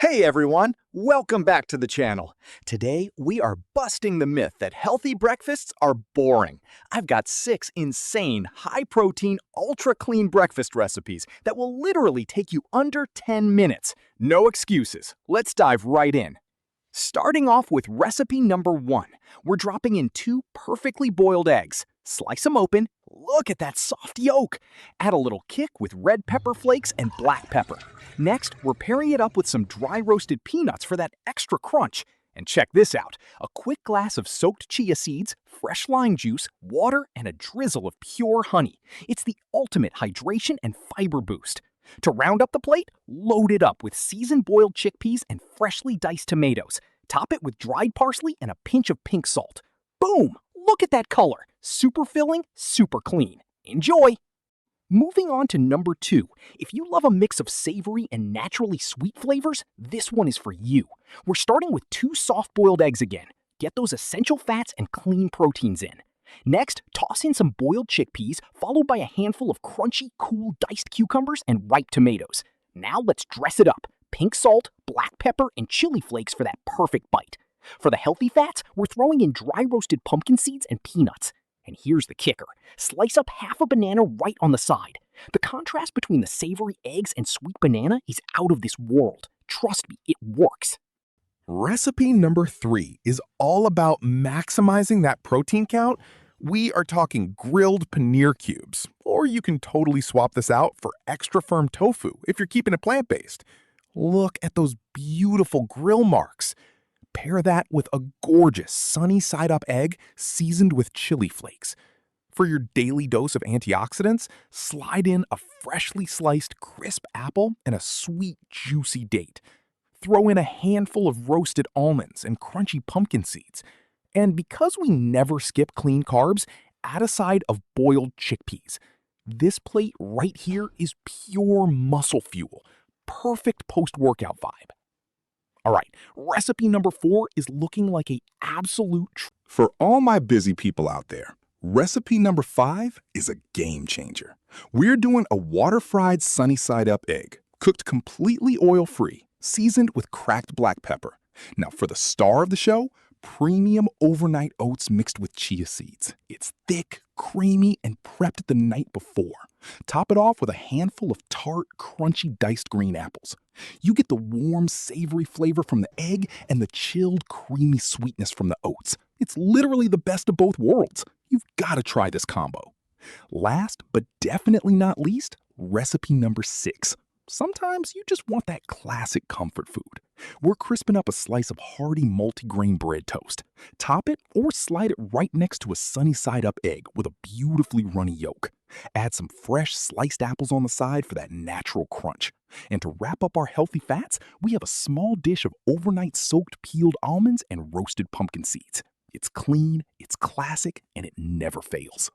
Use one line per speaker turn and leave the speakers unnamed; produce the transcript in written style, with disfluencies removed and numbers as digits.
Hey everyone, welcome back to the channel. Today we are busting the myth that healthy breakfasts are boring. I've got 6 insane, high-protein, ultra-clean breakfast recipes that will literally take you under 10 minutes. No excuses. Let's dive right in. Starting off with recipe number 1, we're dropping in 2 perfectly boiled eggs. Slice them open. Look at that soft yolk. Add a little kick with red pepper flakes and black pepper. Next, we're pairing it up with some dry roasted peanuts for that extra crunch. And check this out, a quick glass of soaked chia seeds, fresh lime juice, water, and a drizzle of pure honey. It's the ultimate hydration and fiber boost. To round up the plate, load it up with seasoned boiled chickpeas and freshly diced tomatoes. Top it with dried parsley and a pinch of pink salt. Boom! Look at that color. Super filling, super clean. Enjoy! Moving on to number 2. If you love a mix of savory and naturally sweet flavors, this one is for you. We're starting with 2 soft-boiled eggs again. Get those essential fats and clean proteins in. Next, toss in some boiled chickpeas, followed by a handful of crunchy, cool diced cucumbers and ripe tomatoes. Now let's dress it up. Pink salt, black pepper, and chili flakes for that perfect bite. For the healthy fats, we're throwing in dry roasted pumpkin seeds and peanuts. And here's the kicker. Slice up half a banana right on the side. The contrast between the savory eggs and sweet banana is out of this world. Trust me, it works.
Recipe number 3 is all about maximizing that protein count. We are talking grilled paneer cubes, or you can totally swap this out for extra firm tofu if you're keeping it plant-based. Look at those beautiful grill marks. Pair that with a gorgeous sunny side-up egg seasoned with chili flakes. For your daily dose of antioxidants, slide in a freshly sliced crisp apple and a sweet, juicy date. Throw in a handful of roasted almonds and crunchy pumpkin seeds. And because we never skip clean carbs, add a side of boiled chickpeas. This plate right here is pure muscle fuel. Perfect post-workout vibe. All right, recipe number 4 is looking like an absolute
For all my busy people out there, recipe number 5 is a game changer. We're doing a water-fried sunny-side-up egg, cooked completely oil-free, seasoned with cracked black pepper. Now for the star of the show, premium overnight oats mixed with chia seeds. It's thick, creamy, and prepped the night before. Top it off with a handful of tart, crunchy diced green apples. You get the warm, savory flavor from the egg and the chilled, creamy sweetness from the oats. It's literally the best of both worlds. You've got to try this combo. Last, but definitely not least, recipe number 6. Sometimes you just want that classic comfort food. We're crisping up a slice of hearty multigrain bread toast. Top it or slide it right next to a sunny side-up egg with a beautifully runny yolk. Add some fresh sliced apples on the side for that natural crunch. And to wrap up our healthy fats, we have a small dish of overnight soaked peeled almonds and roasted pumpkin seeds. It's clean, it's classic, and it never fails.